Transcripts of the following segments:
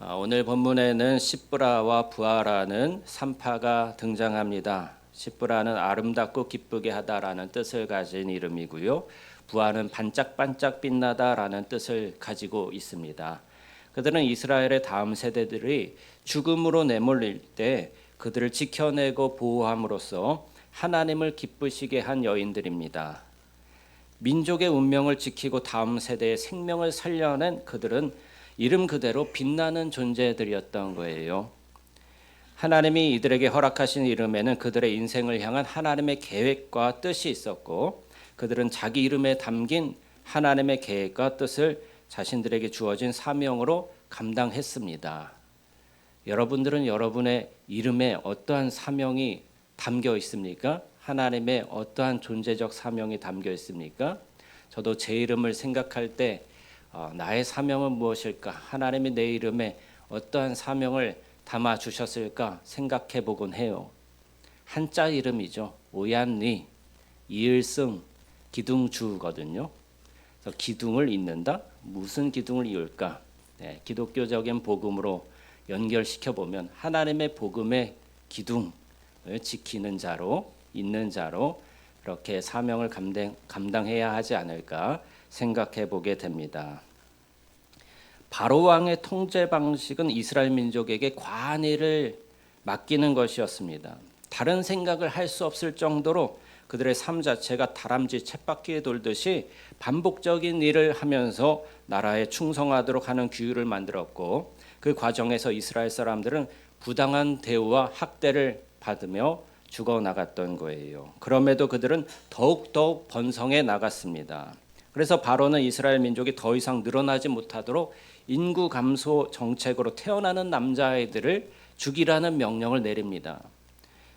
오늘 본문에는 시브라와 부하라는 3파가 등장합니다. 시브라는 아름답고 기쁘게 하다라는 뜻을 가진 이름이고요. 부하는 반짝반짝 빛나다라는 뜻을 가지고 있습니다. 그들은 이스라엘의 다음 세대들이 죽음으로 내몰릴 때 그들을 지켜내고 보호함으로써 하나님을 기쁘시게 한 여인들입니다. 민족의 운명을 지키고 다음 세대의 생명을 살려낸 그들은 이름 그대로 빛나는 존재들이었던 거예요. 하나님이 이들에게 허락하신 이름에는 그들의 인생을 향한 하나님의 계획과 뜻이 있었고, 그들은 자기 이름에 담긴 하나님의 계획과 뜻을 자신들에게 주어진 사명으로 감당했습니다. 여러분들은 여러분의 이름에 어떠한 사명이 담겨 있습니까? 하나님의 어떠한 존재적 사명이 담겨 있습니까? 저도 제 이름을 생각할 때 나의 사명은 무엇일까? 하나님이 내 이름에 어떠한 사명을 담아 주셨을까 생각해 보곤 해요. 한자 이름이죠. 오얀리, 이을승, 기둥주거든요. 그래서 기둥을 잇는다? 무슨 기둥을 이을까? 기독교적인 복음으로 연결시켜 보면 하나님의 복음의 기둥을 지키는 자로, 잇는 자로 그렇게 사명을 감당해야 하지 않을까 생각해 보게 됩니다. 바로 왕의 통제 방식은 이스라엘 민족에게 과한 일을 맡기는 것이었습니다. 다른 생각을 할 수 없을 정도로 그들의 삶 자체가 다람쥐 쳇바퀴에 돌듯이 반복적인 일을 하면서 나라에 충성하도록 하는 규율을 만들었고, 그 과정에서 이스라엘 사람들은 부당한 대우와 학대를 받으며 죽어나갔던 거예요. 그럼에도 그들은 더욱더욱 번성해 나갔습니다. 그래서 바로는 이스라엘 민족이 더 이상 늘어나지 못하도록 인구 감소 정책으로 태어나는 남자아이들을 죽이라는 명령을 내립니다.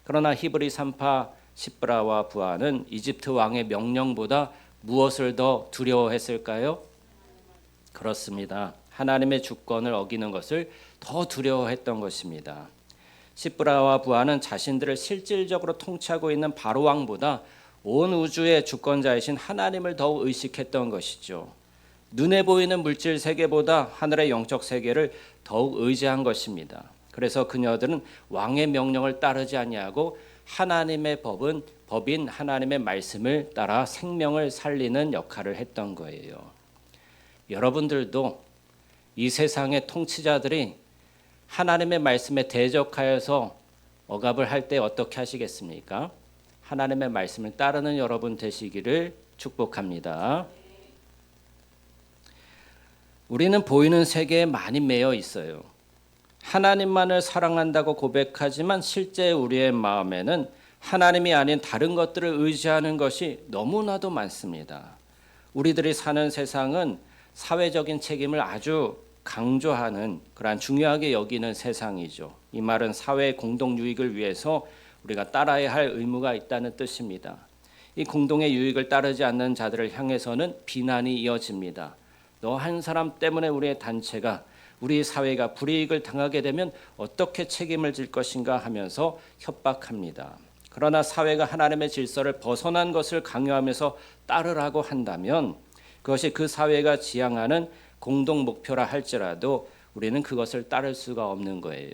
그러나 히브리 3파 시브라와 부하는 이집트 왕의 명령보다 무엇을 더 두려워했을까요? 그렇습니다. 하나님의 주권을 어기는 것을 더 두려워했던 것입니다. 시브라와 부하는 자신들을 실질적으로 통치하고 있는 바로 왕보다 온 우주의 주권자이신 하나님을 더욱 의식했던 것이죠. 눈에 보이는 물질 세계보다 하늘의 영적 세계를 더욱 의지한 것입니다. 그래서 그녀들은 왕의 명령을 따르지 아니하고 하나님의 법인 하나님의 말씀을 따라 생명을 살리는 역할을 했던 거예요. 여러분들도 이 세상의 통치자들이 하나님의 말씀에 대적하여서 억압을 할 때 어떻게 하시겠습니까? 하나님의 말씀을 따르는 여러분 되시기를 축복합니다. 우리는 보이는 세계에 많이 매여 있어요. 하나님만을 사랑한다고 고백하지만 실제 우리의 마음에는 하나님이 아닌 다른 것들을 의지하는 것이 너무나도 많습니다. 우리들이 사는 세상은 사회적인 책임을 아주 강조하는 그러한 중요하게 여기는 세상이죠. 이 말은 사회의 공동 유익을 위해서 우리가 따라야 할 의무가 있다는 뜻입니다. 이 공동의 유익을 따르지 않는 자들을 향해서는 비난이 이어집니다. 너 한 사람 때문에 우리의 단체가, 우리 사회가 불이익을 당하게 되면 어떻게 책임을 질 것인가 하면서 협박합니다. 그러나 사회가 하나님의 질서를 벗어난 것을 강요하면서 따르라고 한다면 그것이 그 사회가 지향하는 공동 목표라 할지라도 우리는 그것을 따를 수가 없는 거예요.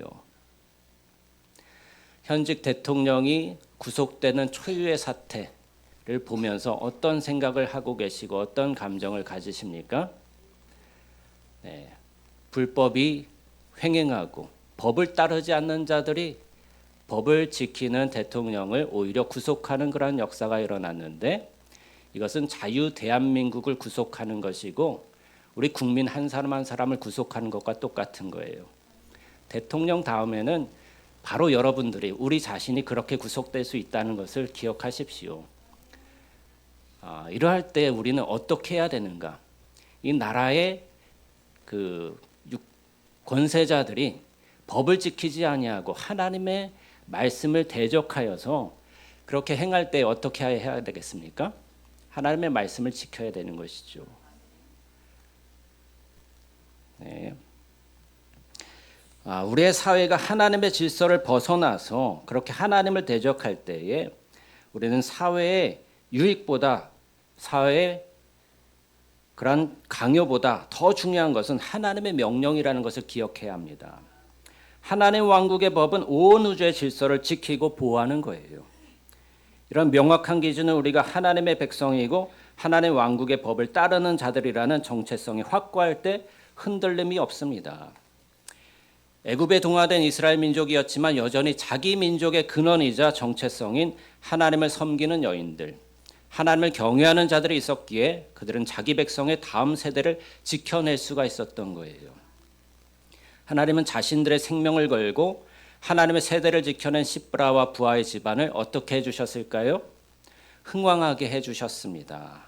현직 대통령이 구속되는 초유의 사태를 보면서 어떤 생각을 하고 계시고 어떤 감정을 가지십니까? 불법이 횡행하고 법을 따르지 않는 자들이 법을 지키는 대통령을 오히려 구속하는 그런 역사가 일어났는데, 이것은 자유 대한민국을 구속하는 것이고 우리 국민 한 사람 한 사람을 구속하는 것과 똑같은 거예요. 대통령 다음에는 바로 여러분들이, 우리 자신이 그렇게 구속될 수 있다는 것을 기억하십시오. 이러할 때 우리는 어떻게 해야 되는가? 이 나라의 권세자들이 법을 지키지 아니하고 하나님의 말씀을 대적하여서 그렇게 행할 때 어떻게 해야 되겠습니까? 하나님의 말씀을 지켜야 되는 것이죠. 우리의 사회가 하나님의 질서를 벗어나서 그렇게 하나님을 대적할 때에 우리는 사회의 유익보다 사회의 그러한 강요보다 더 중요한 것은 하나님의 명령이라는 것을 기억해야 합니다. 하나님 왕국의 법은 온 우주의 질서를 지키고 보호하는 거예요. 이런 명확한 기준은 우리가 하나님의 백성이고 하나님 왕국의 법을 따르는 자들이라는 정체성이 확고할 때 흔들림이 없습니다. 애굽에 동화된 이스라엘 민족이었지만 여전히 자기 민족의 근원이자 정체성인 하나님을 섬기는 여인들, 하나님을 경외하는 자들이 있었기에 그들은 자기 백성의 다음 세대를 지켜낼 수가 있었던 거예요. 하나님은 자신들의 생명을 걸고 하나님의 세대를 지켜낸 시브라와 부하의 집안을 어떻게 해주셨을까요? 흥왕하게 해주셨습니다.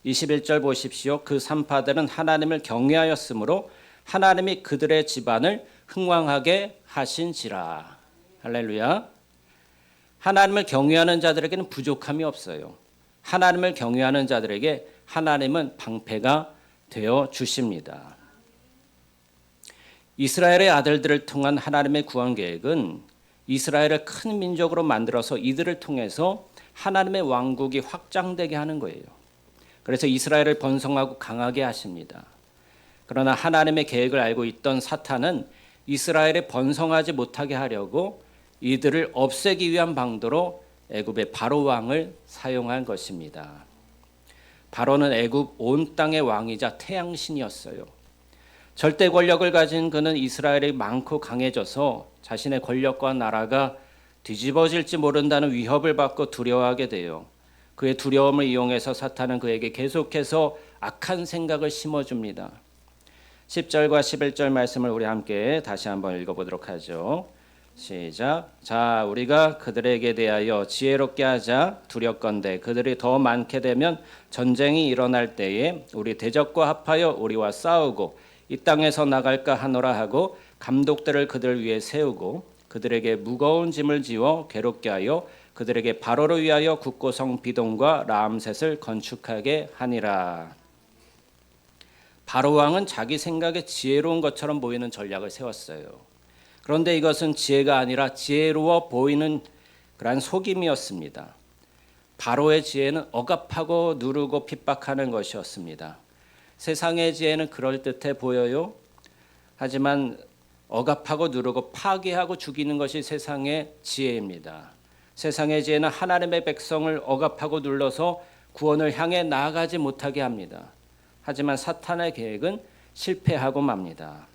21절 보십시오. 그 산파들은 하나님을 경외하였으므로 하나님이 그들의 집안을 흥왕하게 하신지라. 할렐루야. 하나님을 경외하는 자들에게는 부족함이 없어요. 하나님을 경외하는 자들에게 하나님은 방패가 되어 주십니다. 이스라엘의 아들들을 통한 하나님의 구원 계획은 이스라엘을 큰 민족으로 만들어서 이들을 통해서 하나님의 왕국이 확장되게 하는 거예요. 그래서 이스라엘을 번성하고 강하게 하십니다. 그러나 하나님의 계획을 알고 있던 사탄은 이스라엘에 번성하지 못하게 하려고 이들을 없애기 위한 방도로 애굽의 바로 왕을 사용한 것입니다. 바로는 애굽 온 땅의 왕이자 태양신이었어요. 절대 권력을 가진 그는 이스라엘이 많고 강해져서 자신의 권력과 나라가 뒤집어질지 모른다는 위협을 받고 두려워하게 돼요. 그의 두려움을 이용해서 사탄은 그에게 계속해서 악한 생각을 심어줍니다. 10절과 11절 말씀을 우리 함께 다시 한번 읽어보도록 하죠. 시작. 자, 우리가 그들에게 대하여 지혜롭게 하자. 두렵건대 그들이 더 많게 되면 전쟁이 일어날 때에 우리 대적과 합하여 우리와 싸우고 이 땅에서 나갈까 하노라 하고 감독들을 그들 위에 세우고 그들에게 무거운 짐을 지워 괴롭게 하여 그들에게 바로를 위하여 국고성 비동과 라암셋을 건축하게 하니라. 바로 왕은 자기 생각에 지혜로운 것처럼 보이는 전략을 세웠어요. 그런데 이것은 지혜가 아니라 지혜로워 보이는 그러한 속임이었습니다. 바로의 지혜는 억압하고 누르고 핍박하는 것이었습니다. 세상의 지혜는 그럴듯해 보여요. 하지만 억압하고 누르고 파괴하고 죽이는 것이 세상의 지혜입니다. 세상의 지혜는 하나님의 백성을 억압하고 눌러서 구원을 향해 나아가지 못하게 합니다. 하지만 사탄의 계획은 실패하고 맙니다.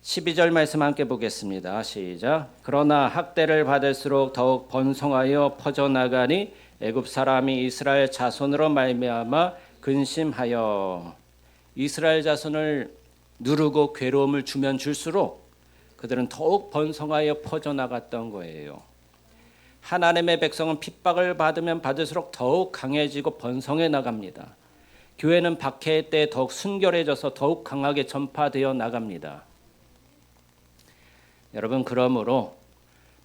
12절 말씀 함께 보겠습니다. 시작. 그러나 학대를 받을수록 더욱 번성하여 퍼져나가니 애굽 사람이 이스라엘 자손으로 말미암아 근심하여. 이스라엘 자손을 누르고 괴로움을 주면 줄수록 그들은 더욱 번성하여 퍼져나갔던 거예요. 하나님의 백성은 핍박을 받으면 받을수록 더욱 강해지고 번성해 나갑니다. 교회는 박해의 때에 더욱 순결해져서 더욱 강하게 전파되어 나갑니다. 여러분, 그러므로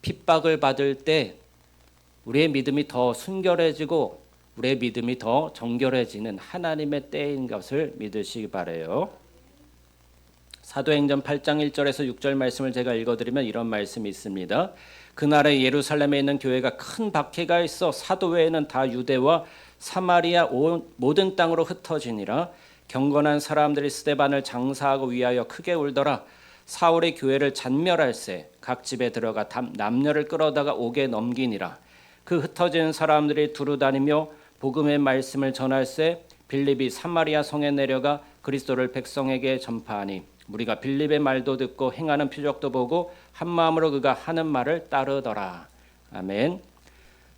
핍박을 받을 때 우리의 믿음이 더 순결해지고 우리의 믿음이 더 정결해지는 하나님의 때인 것을 믿으시기 바라요. 사도행전 8장 1절에서 6절 말씀을 제가 읽어드리면 이런 말씀이 있습니다. 그날에 예루살렘에 있는 교회가 큰 박해가 있어 사도 외에는 다 유대와 사마리아 모든 땅으로 흩어지니라. 경건한 사람들이 스데반을 장사하고 위하여 크게 울더라. 사울의 교회를 잔멸할세 각 집에 들어가 남녀를 끌어다가 옥에 넘기니라. 그 흩어진 사람들이 두루다니며 복음의 말씀을 전할세 빌립이 사마리아 성에 내려가 그리스도를 백성에게 전파하니 우리가 빌립의 말도 듣고 행하는 표적도 보고 한 마음으로 그가 하는 말을 따르더라. 아멘.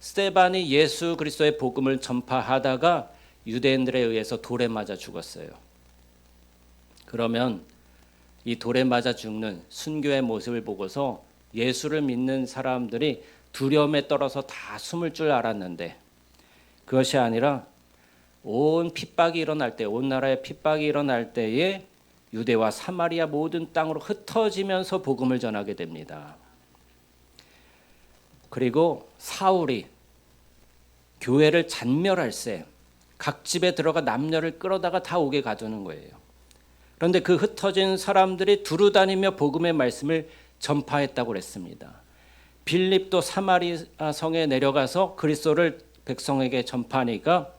스데반이 예수 그리스도의 복음을 전파하다가 유대인들에 의해서 돌에 맞아 죽었어요. 그러면 이 돌에 맞아 죽는 순교의 모습을 보고서 예수를 믿는 사람들이 두려움에 떨어서 다 숨을 줄 알았는데 그것이 아니라 온 핍박이 일어날 때, 온 나라에 핍박이 일어날 때에 유대와 사마리아 모든 땅으로 흩어지면서 복음을 전하게 됩니다. 그리고 사울이 교회를 잔멸할세 각 집에 들어가 남녀를 끌어다가 다 옥에 가두는 거예요. 그런데 그 흩어진 사람들이 두루다니며 복음의 말씀을 전파했다고 그랬습니다. 빌립도 사마리아 성에 내려가서 그리스도를 백성에게 전파하니까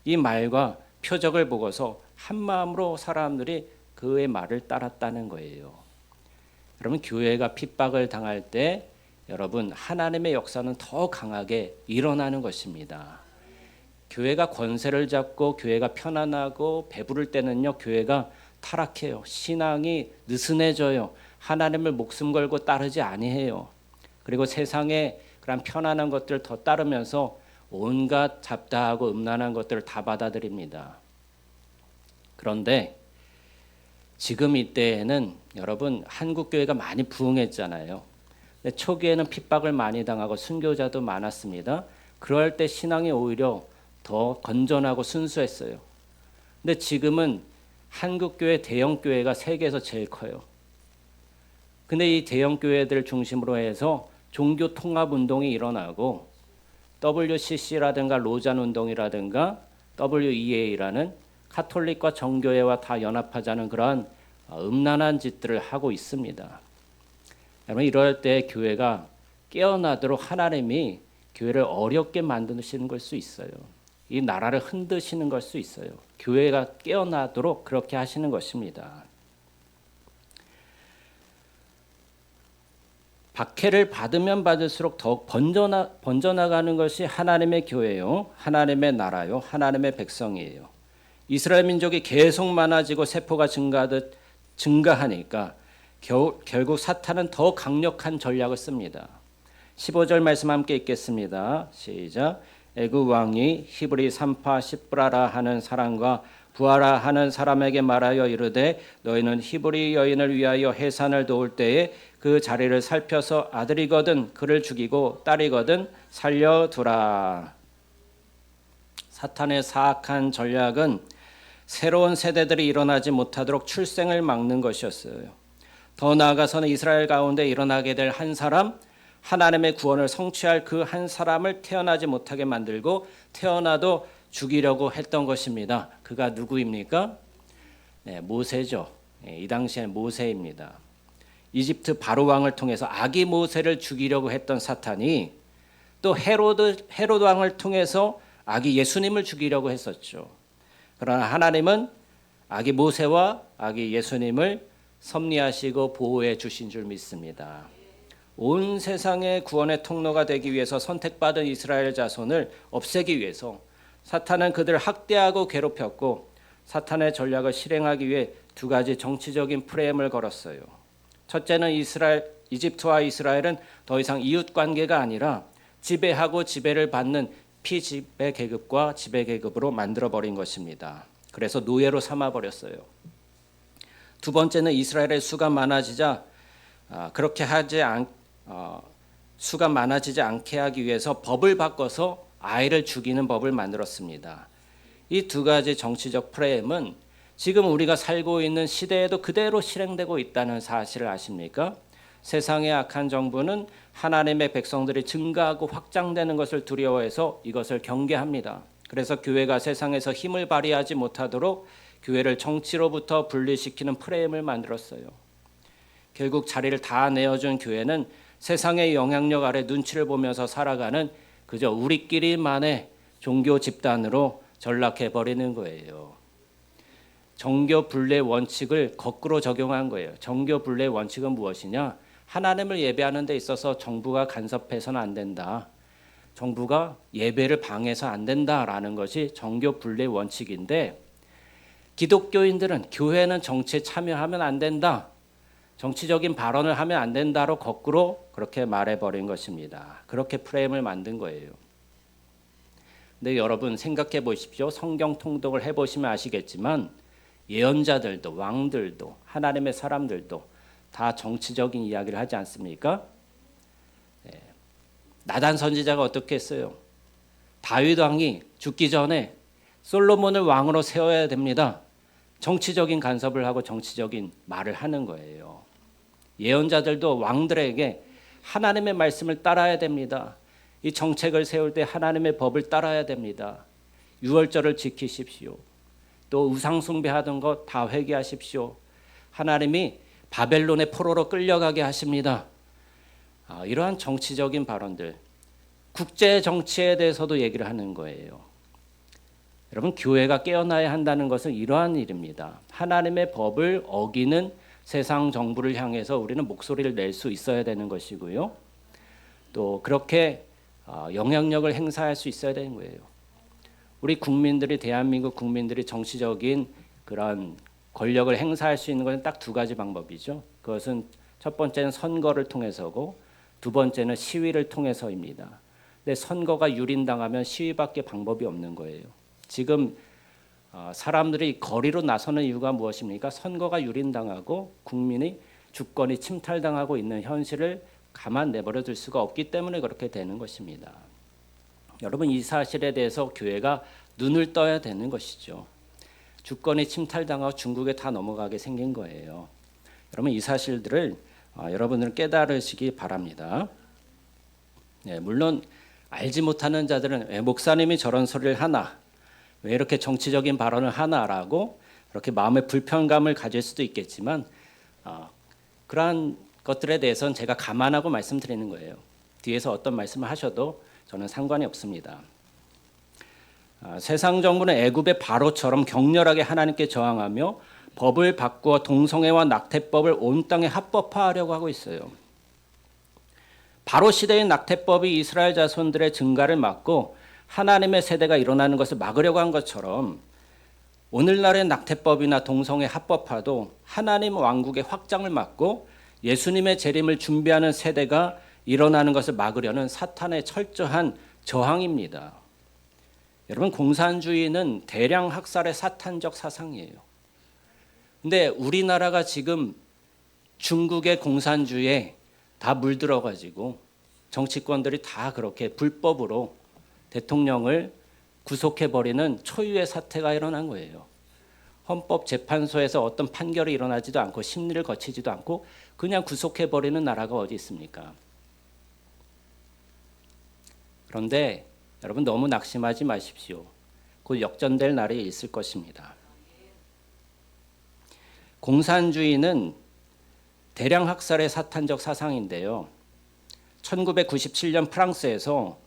이 말과 표적을 보고서 한 마음으로 사람들이 그의 말을 따랐다는 거예요. 그러면 교회가 핍박을 당할 때 여러분 하나님의 역사는 더 강하게 일어나는 것입니다. 교회가 권세를 잡고 교회가 편안하고 배부를 때는요, 교회가 타락해요. 신앙이 느슨해져요. 하나님을 목숨 걸고 따르지 아니해요. 그리고 세상에 그런 편안한 것들 더 따르면서 온갖 잡다하고 음란한 것들을 다 받아들입니다. 그런데 지금 이때에는 여러분 한국 교회가 많이 부흥했잖아요. 근데 초기에는 핍박을 많이 당하고 순교자도 많았습니다. 그럴 때 신앙이 오히려 더 건전하고 순수했어요. 근데 지금은 한국 교회 대형 교회가 세계에서 제일 커요. 근데 이 대형 교회들 중심으로 해서 종교 통합 운동이 일어나고 WCC라든가 로잔 운동이라든가 WEA라는 카톨릭과 정교회와 다 연합하자는 그런 음란한 짓들을 하고 있습니다. 여러분 이럴 때 교회가 깨어나도록 하나님이 교회를 어렵게 만드시는 걸 수 있어요. 이 나라를 흔드시는 걸 수 있어요. 교회가 깨어나도록 그렇게 하시는 것입니다. 박해를 받으면 받을수록 더욱 번져나가는 것이 하나님의 교회요, 하나님의 나라요, 하나님의 백성이에요. 이스라엘 민족이 계속 많아지고 세포가 증가하니까 결국 사탄은 더 강력한 전략을 씁니다. 15절 말씀 함께 읽겠습니다. 시작. 애굽 왕이 히브리 산파 시브라라 하는 사람과 부하라 하는 사람에게 말하여 이르되 너희는 히브리 여인을 위하여 해산을 도울 때에 그 자리를 살펴서 아들이거든 그를 죽이고 딸이거든 살려두라. 사탄의 사악한 전략은 새로운 세대들이 일어나지 못하도록 출생을 막는 것이었어요. 더 나아가서는 이스라엘 가운데 일어나게 될 한 사람, 하나님의 구원을 성취할 그 한 사람을 태어나지 못하게 만들고 태어나도 죽이려고 했던 것입니다. 그가 누구입니까? 네, 모세죠. 이 당시에는 모세입니다. 이집트 바로 왕을 통해서 아기 모세를 죽이려고 했던 사탄이 또 헤로드 왕을 통해서 아기 예수님을 죽이려고 했었죠. 그러나 하나님은 아기 모세와 아기 예수님을 섭리하시고 보호해 주신 줄 믿습니다. 온 세상의 구원의 통로가 되기 위해서 선택받은 이스라엘 자손을 없애기 위해서 사탄은 그들을 학대하고 괴롭혔고 사탄의 전략을 실행하기 위해 두 가지 정치적인 프레임을 걸었어요. 첫째는 이집트와 이스라엘은 더 이상 이웃 관계가 아니라 지배하고 지배를 받는 피지배 계급과 지배 계급으로 만들어버린 것입니다. 그래서 노예로 삼아버렸어요. 두 번째는 이스라엘의 수가 많아지자 수가 많아지지 않게 하기 위해서 법을 바꿔서 아이를 죽이는 법을 만들었습니다. 이 두 가지 정치적 프레임은 지금 우리가 살고 있는 시대에도 그대로 실행되고 있다는 사실을 아십니까? 세상의 악한 정부는 하나님의 백성들이 증가하고 확장되는 것을 두려워해서 이것을 경계합니다. 그래서 교회가 세상에서 힘을 발휘하지 못하도록 교회를 정치로부터 분리시키는 프레임을 만들었어요. 결국 자리를 다 내어준 교회는 세상의 영향력 아래 눈치를 보면서 살아가는 그저 우리끼리만의 종교 집단으로 전락해버리는 거예요. 정교 분례 원칙을 거꾸로 적용한 거예요. 정교 분례 원칙은 무엇이냐? 하나님을 예배하는 데 있어서 정부가 간섭해서는 안 된다. 정부가 예배를 방해해서 안 된다라는 것이 정교 분례 원칙인데 기독교인들은 교회는 정치에 참여하면 안 된다. 정치적인 발언을 하면 안 된다로 거꾸로 그렇게 말해버린 것입니다. 그렇게 프레임을 만든 거예요. 근데 여러분 생각해 보십시오. 성경 통독을 해보시면 아시겠지만 예언자들도 왕들도 하나님의 사람들도 다 정치적인 이야기를 하지 않습니까? 네. 나단 선지자가 어떻게 했어요? 다윗 왕이 죽기 전에 솔로몬을 왕으로 세워야 됩니다. 정치적인 간섭을 하고 정치적인 말을 하는 거예요. 예언자들도 왕들에게 하나님의 말씀을 따라야 됩니다. 이 정책을 세울 때 하나님의 법을 따라야 됩니다. 유월절을 지키십시오. 또 우상 숭배하던 것 다 회개하십시오. 하나님이 바벨론의 포로로 끌려가게 하십니다. 이러한 정치적인 발언들, 국제 정치에 대해서도 얘기를 하는 거예요. 여러분, 교회가 깨어나야 한다는 것은 이러한 일입니다. 하나님의 법을 어기는 세상 정부를 향해서 우리는 목소리를 낼 수 있어야 되는 것이고요. 또 그렇게 영향력을 행사할 수 있어야 되는 거예요. 우리 국민들이, 대한민국 국민들이 정치적인 그런 권력을 행사할 수 있는 것은 딱 두 가지 방법이죠. 그것은 첫 번째는 선거를 통해서고 두 번째는 시위를 통해서입니다. 근데 선거가 유린당하면 시위밖에 방법이 없는 거예요. 지금 사람들이 거리로 나서는 이유가 무엇입니까? 선거가 유린당하고 국민이 주권이 침탈당하고 있는 현실을 가만 내버려 둘 수가 없기 때문에 그렇게 되는 것입니다. 여러분, 이 사실에 대해서 교회가 눈을 떠야 되는 것이죠. 주권이 침탈당하고 중국에 다 넘어가게 생긴 거예요. 여러분, 이 사실들을 여러분들 깨달으시기 바랍니다. 네, 물론 알지 못하는 자들은 왜 목사님이 저런 소리를 하나, 왜 이렇게 정치적인 발언을 하나라고 그렇게 마음의 불편감을 가질 수도 있겠지만 그러한 것들에 대해서는 제가 감안하고 말씀드리는 거예요. 뒤에서 어떤 말씀을 하셔도 저는 상관이 없습니다. 세상 정부는 애굽의 바로처럼 격렬하게 하나님께 저항하며 법을 바꾸어 동성애와 낙태법을 온 땅에 합법화하려고 하고 있어요. 바로 시대의 낙태법이 이스라엘 자손들의 증가를 막고 하나님의 세대가 일어나는 것을 막으려고 한 것처럼 오늘날의 낙태법이나 동성애 합법화도 하나님 왕국의 확장을 막고 예수님의 재림을 준비하는 세대가 일어나는 것을 막으려는 사탄의 철저한 저항입니다. 여러분, 공산주의는 대량 학살의 사탄적 사상이에요. 근데 우리나라가 지금 중국의 공산주의에 다 물들어 가지고 정치권들이 다 그렇게 불법으로 대통령을 구속해버리는 초유의 사태가 일어난 거예요. 헌법재판소에서 어떤 판결이 일어나지도 않고 심리를 거치지도 않고 그냥 구속해버리는 나라가 어디 있습니까? 그런데 여러분, 너무 낙심하지 마십시오. 곧 역전될 날이 있을 것입니다. 공산주의는 대량 학살의 사탄적 사상인데요. 1997년 프랑스에서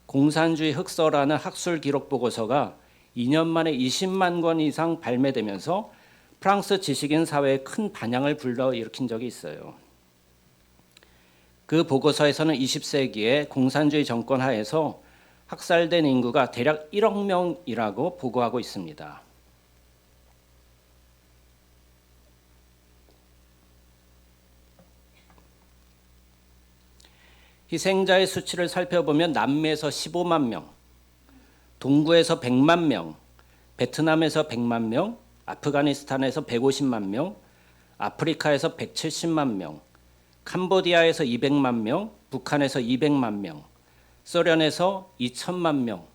공산주의 흑서라는 학술 기록 보고서가 2년 만에 20만 권 이상 발매되면서 프랑스 지식인 사회에 큰 반향을 불러일으킨 적이 있어요. 그 보고서에서는 20세기에 공산주의 정권 하에서 학살된 인구가 대략 1억 명이라고 보고하고 있습니다. 희생자의 수치를 살펴보면 남미에서 15만 명, 동구에서 100만 명, 베트남에서 100만 명, 아프가니스탄에서 150만 명, 아프리카에서 170만 명, 캄보디아에서 200만 명, 북한에서 200만 명, 소련에서 2천만 명,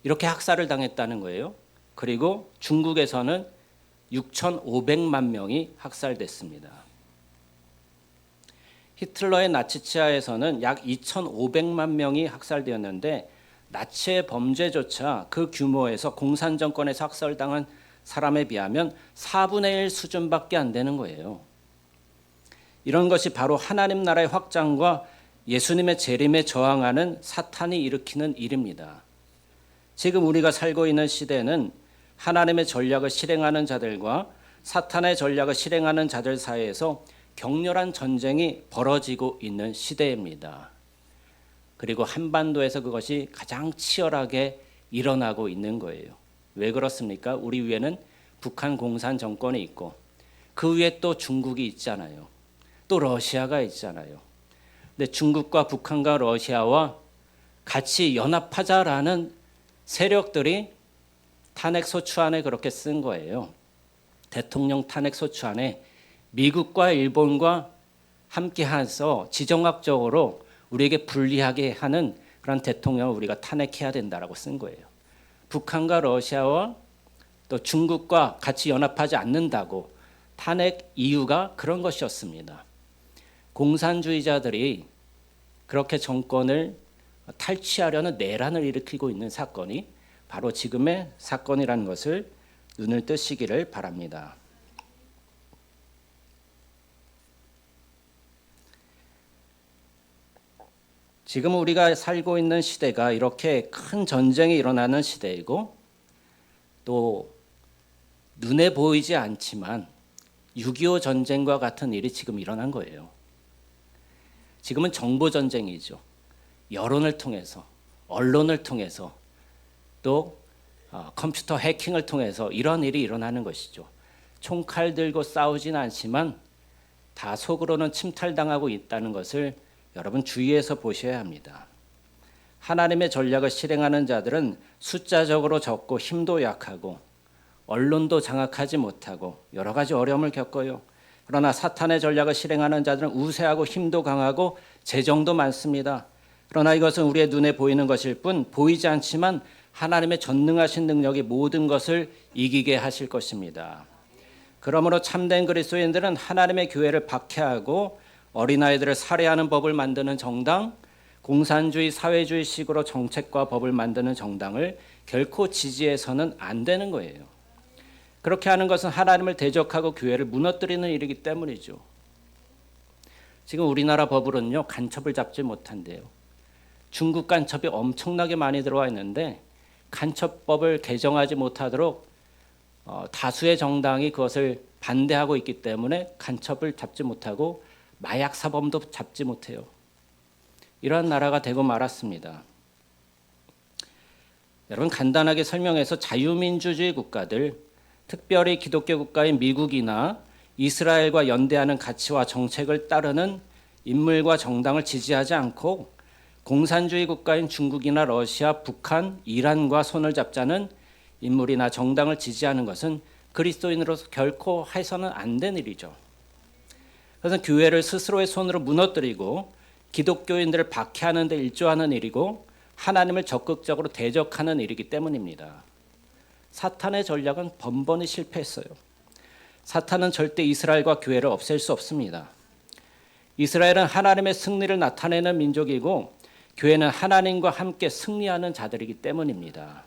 이렇게 학살을 당했다는 거예요. 그리고 중국에서는 6,500만 명이 학살됐습니다. 히틀러의 나치치하에서는 약 2,500만 명이 학살되었는데 나치의 범죄조차 그 규모에서 공산정권에서 학살당한 사람에 비하면 4분의 1 수준밖에 안 되는 거예요. 이런 것이 바로 하나님 나라의 확장과 예수님의 재림에 저항하는 사탄이 일으키는 일입니다. 지금 우리가 살고 있는 시대는 하나님의 전략을 실행하는 자들과 사탄의 전략을 실행하는 자들 사이에서 격렬한 전쟁이 벌어지고 있는 시대입니다. 그리고 한반도에서 그것이 가장 치열하게 일어나고 있는 거예요. 왜 그렇습니까? 우리 위에는 북한 공산 정권이 있고 그 위에 또 중국이 있잖아요. 또 러시아가 있잖아요. 근데 중국과 북한과 러시아와 같이 연합하자라는 세력들이 탄핵소추안에 그렇게 쓴 거예요. 대통령 탄핵소추안에 미국과 일본과 함께해서 지정학적으로 우리에게 불리하게 하는 그런 대통령을 우리가 탄핵해야 된다라고 쓴 거예요. 북한과 러시아와 또 중국과 같이 연합하지 않는다고 탄핵 이유가 그런 것이었습니다. 공산주의자들이 그렇게 정권을 탈취하려는 내란을 일으키고 있는 사건이 바로 지금의 사건이라는 것을 눈을 뜨시기를 바랍니다. 지금 우리가 살고 있는 시대가 이렇게 큰 전쟁이 일어나는 시대이고 또 눈에 보이지 않지만 6.25 전쟁과 같은 일이 지금 일어난 거예요. 지금은 정보 전쟁이죠. 여론을 통해서, 언론을 통해서, 또 컴퓨터 해킹을 통해서 이런 일이 일어나는 것이죠. 총칼 들고 싸우진 않지만 다 속으로는 침탈당하고 있다는 것을 여러분 주의해서 보셔야 합니다. 하나님의 전략을 실행하는 자들은 숫자적으로 적고 힘도 약하고 언론도 장악하지 못하고 여러 가지 어려움을 겪어요. 그러나 사탄의 전략을 실행하는 자들은 우세하고 힘도 강하고 재정도 많습니다. 그러나 이것은 우리의 눈에 보이는 것일 뿐 보이지 않지만 하나님의 전능하신 능력이 모든 것을 이기게 하실 것입니다. 그러므로 참된 그리스도인들은 하나님의 교회를 박해하고 어린아이들을 살해하는 법을 만드는 정당, 공산주의 사회주의식으로 정책과 법을 만드는 정당을 결코 지지해서는 안 되는 거예요. 그렇게 하는 것은 하나님을 대적하고 교회를 무너뜨리는 일이기 때문이죠. 지금 우리나라 법으로는요, 간첩을 잡지 못한대요. 중국 간첩이 엄청나게 많이 들어와 있는데 간첩법을 개정하지 못하도록 다수의 정당이 그것을 반대하고 있기 때문에 간첩을 잡지 못하고 마약 사범도 잡지 못해요. 이러한 나라가 되고 말았습니다. 여러분, 간단하게 설명해서 자유민주주의 국가들, 특별히 기독교 국가인 미국이나 이스라엘과 연대하는 가치와 정책을 따르는 인물과 정당을 지지하지 않고 공산주의 국가인 중국이나 러시아, 북한, 이란과 손을 잡자는 인물이나 정당을 지지하는 것은 그리스도인으로서 결코 해서는 안 된 일이죠. 그래서 교회를 스스로의 손으로 무너뜨리고 기독교인들을 박해하는 데 일조하는 일이고 하나님을 적극적으로 대적하는 일이기 때문입니다. 사탄의 전략은 번번이 실패했어요. 사탄은 절대 이스라엘과 교회를 없앨 수 없습니다. 이스라엘은 하나님의 승리를 나타내는 민족이고 교회는 하나님과 함께 승리하는 자들이기 때문입니다.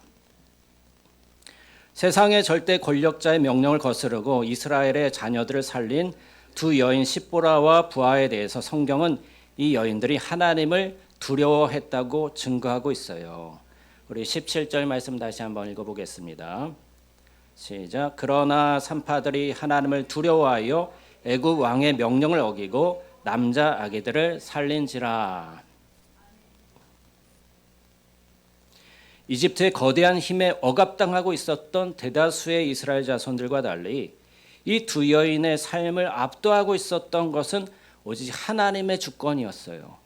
세상의 절대 권력자의 명령을 거스르고 이스라엘의 자녀들을 살린 두 여인 십보라와 부하에 대해서 성경은 이 여인들이 하나님을 두려워했다고 증거하고 있어요. 우리 17절 말씀 다시 한번 읽어보겠습니다. 시작. 그러나 산파들이 하나님을 두려워하여 애굽 왕의 명령을 어기고 남자 아기들을 살린지라. 이집트의 거대한 힘에 억압당하고 있었던 대다수의 이스라엘 자손들과 달리 이 두 여인의 삶을 압도하고 있었던 것은 오직 하나님의 주권이었어요.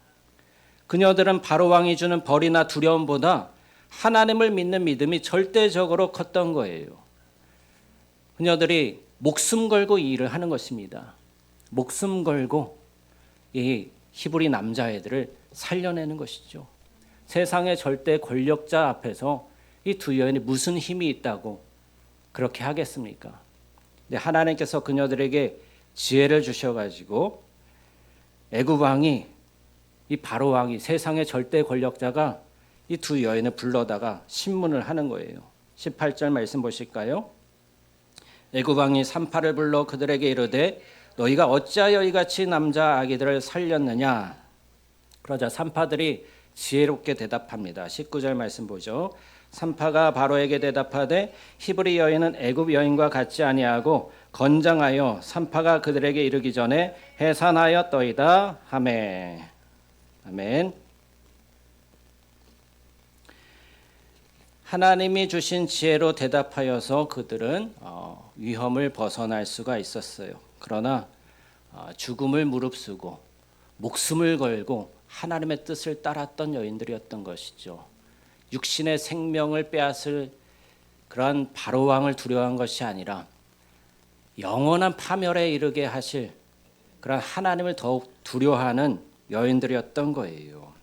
그녀들은 바로 왕이 주는 벌이나 두려움보다 하나님을 믿는 믿음이 절대적으로 컸던 거예요. 그녀들이 목숨 걸고 이 일을 하는 것입니다. 목숨 걸고 이 히브리 남자애들을 살려내는 것이죠. 세상의 절대 권력자 앞에서 이 두 여인이 무슨 힘이 있다고 그렇게 하겠습니까? 근데 하나님께서 그녀들에게 지혜를 주셔가지고 애굽 왕이 이 바로 왕이 세상의 절대 권력자가 이 두 여인을 불러다가 신문을 하는 거예요. 18절 말씀 보실까요? 애굽 왕이 산파를 불러 그들에게 이르되 너희가 어찌하여 이같이 남자 아기들을 살렸느냐? 그러자 산파들이 지혜롭게 대답합니다. 19절 말씀 보죠. 산파가 바로에게 대답하되 히브리 여인은 애굽 여인과 같지 아니하고 건장하여 산파가 그들에게 이르기 전에 해산하였더이다 하매. 아멘. 하나님이 주신 지혜로 대답하여서 그들은 위험을 벗어날 수가 있었어요. 그러나 죽음을 무릅쓰고 목숨을 걸고 하나님의 뜻을 따랐던 여인들이었던 것이죠. 육신의 생명을 빼앗을 그러한 바로 왕을 두려워한 것이 아니라 영원한 파멸에 이르게 하실 그러한 하나님을 더욱 두려워하는 여인들이었던 거예요.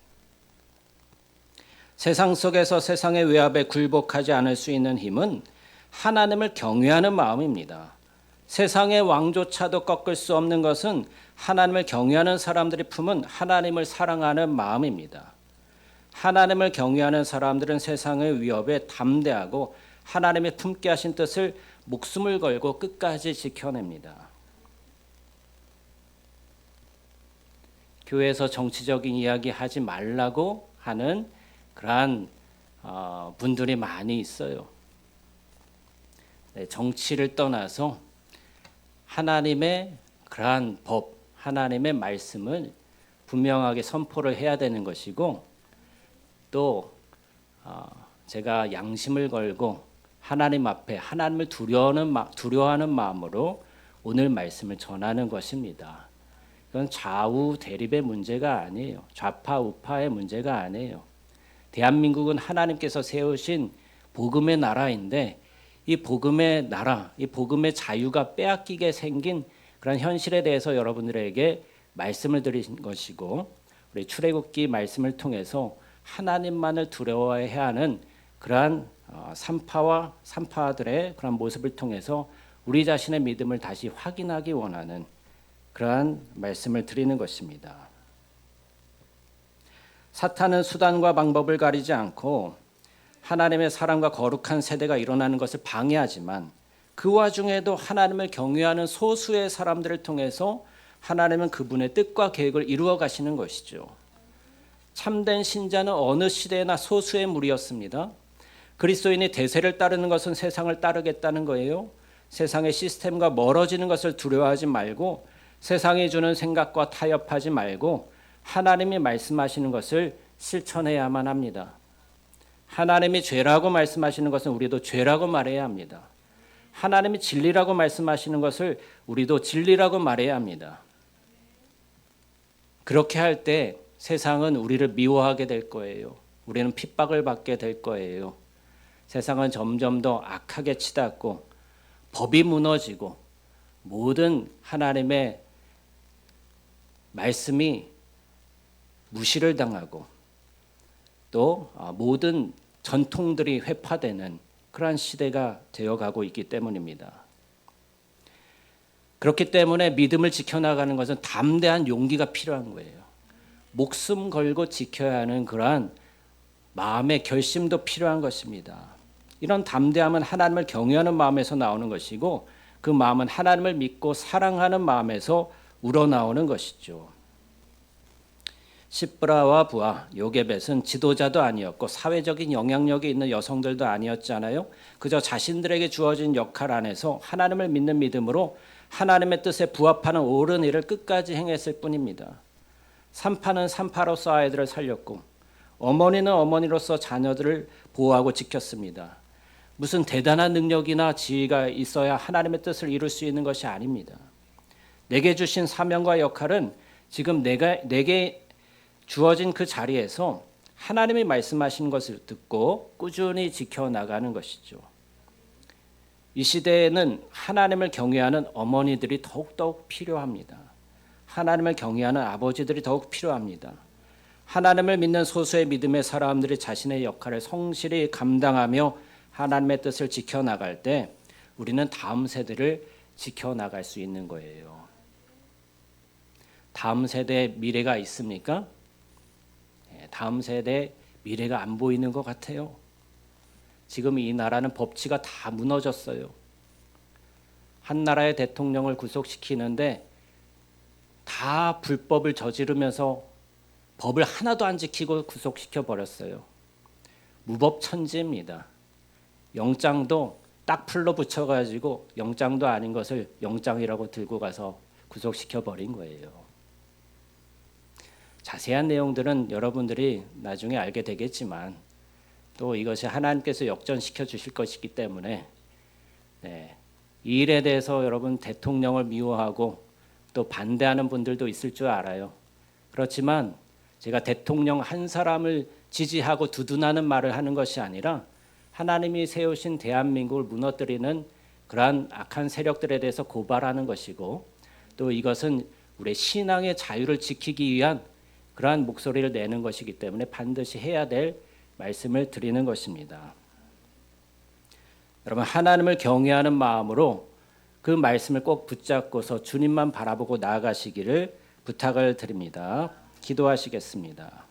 세상 속에서 세상의 외압에 굴복하지 않을 수 있는 힘은 하나님을 경외하는 마음입니다. 세상의 왕조차도 꺾을 수 없는 것은 하나님을 경외하는 사람들이 품은 하나님을 사랑하는 마음입니다. 하나님을 경외하는 사람들은 세상의 위협에 담대하고 하나님의 품게 하신 뜻을 목숨을 걸고 끝까지 지켜냅니다. 교회에서 정치적인 이야기 하지 말라고 하는 그러한 분들이 많이 있어요. 정치를 떠나서 하나님의 그러한 법, 하나님의 말씀을 분명하게 선포를 해야 되는 것이고, 또 제가 양심을 걸고 하나님 앞에 하나님을 두려워하는 마음으로 오늘 말씀을 전하는 것입니다. 이건 좌우 대립의 문제가 아니에요. 좌파 우파의 문제가 아니에요. 대한민국은 하나님께서 세우신 복음의 나라인데, 이 복음의 나라, 이 복음의 자유가 빼앗기게 생긴 그런 현실에 대해서 여러분들에게 말씀을 드린 것이고, 우리 출애굽기 말씀을 통해서 하나님만을 두려워해야 하는 그러한 산파들의 그런 모습을 통해서 우리 자신의 믿음을 다시 확인하기 원하는 그러한 말씀을 드리는 것입니다. 사탄은 수단과 방법을 가리지 않고 하나님의 사랑과 거룩한 세대가 일어나는 것을 방해하지만, 그 와중에도 하나님을 경외하는 소수의 사람들을 통해서 하나님은 그분의 뜻과 계획을 이루어 가시는 것이죠. 참된 신자는 어느 시대나 소수의 무리였습니다. 그리스도인이 대세를 따르는 것은 세상을 따르겠다는 거예요. 세상의 시스템과 멀어지는 것을 두려워하지 말고, 세상이 주는 생각과 타협하지 말고 하나님이 말씀하시는 것을 실천해야만 합니다. 하나님이 죄라고 말씀하시는 것은 우리도 죄라고 말해야 합니다. 하나님이 진리라고 말씀하시는 것을 우리도 진리라고 말해야 합니다. 그렇게 할 때 세상은 우리를 미워하게 될 거예요. 우리는 핍박을 받게 될 거예요. 세상은 점점 더 악하게 치닫고 법이 무너지고 모든 하나님의 말씀이 무시를 당하고 또 모든 전통들이 회파되는 그러한 시대가 되어가고 있기 때문입니다. 그렇기 때문에 믿음을 지켜나가는 것은 담대한 용기가 필요한 거예요. 목숨 걸고 지켜야 하는 그러한 마음의 결심도 필요한 것입니다. 이런 담대함은 하나님을 경외하는 마음에서 나오는 것이고, 그 마음은 하나님을 믿고 사랑하는 마음에서 우러나오는 것이죠. 시브라와 부하, 요게벳은 지도자도 아니었고 사회적인 영향력이 있는 여성들도 아니었잖아요. 그저 자신들에게 주어진 역할 안에서 하나님을 믿는 믿음으로 하나님의 뜻에 부합하는 옳은 일을 끝까지 행했을 뿐입니다. 산파는 산파로서 아이들을 살렸고, 어머니는 어머니로서 자녀들을 보호하고 지켰습니다. 무슨 대단한 능력이나 지위가 있어야 하나님의 뜻을 이룰 수 있는 것이 아닙니다. 내게 주신 사명과 역할은 지금 내게 주어진 그 자리에서 하나님이 말씀하신 것을 듣고 꾸준히 지켜나가는 것이죠. 이 시대에는 하나님을 경외하는 어머니들이 더욱더욱 필요합니다. 하나님을 경외하는 아버지들이 더욱 필요합니다. 하나님을 믿는 소수의 믿음의 사람들이 자신의 역할을 성실히 감당하며 하나님의 뜻을 지켜나갈 때 우리는 다음 세대를 지켜나갈 수 있는 거예요. 다음 세대의 미래가 있습니까? 다음 세대의 미래가 안 보이는 것 같아요. 지금 이 나라는 법치가 다 무너졌어요. 한 나라의 대통령을 구속시키는데 다 불법을 저지르면서 법을 하나도 안 지키고 구속시켜 버렸어요. 무법천지입니다. 영장도 딱 풀로 붙여가지고 영장도 아닌 것을 영장이라고 들고 가서 구속시켜 버린 거예요. 자세한 내용들은 여러분들이 나중에 알게 되겠지만, 또 이것이 하나님께서 역전시켜 주실 것이기 때문에 이 일에 대해서 여러분 대통령을 미워하고 또 반대하는 분들도 있을 줄 알아요. 그렇지만 제가 대통령 한 사람을 지지하고 두둔하는 말을 하는 것이 아니라, 하나님이 세우신 대한민국을 무너뜨리는 그러한 악한 세력들에 대해서 고발하는 것이고, 또 이것은 우리의 신앙의 자유를 지키기 위한 그러한 목소리를 내는 것이기 때문에 반드시 해야 될 말씀을 드리는 것입니다. 여러분, 하나님을 경외하는 마음으로 그 말씀을 꼭 붙잡고서 주님만 바라보고 나아가시기를 부탁을 드립니다. 기도하시겠습니다.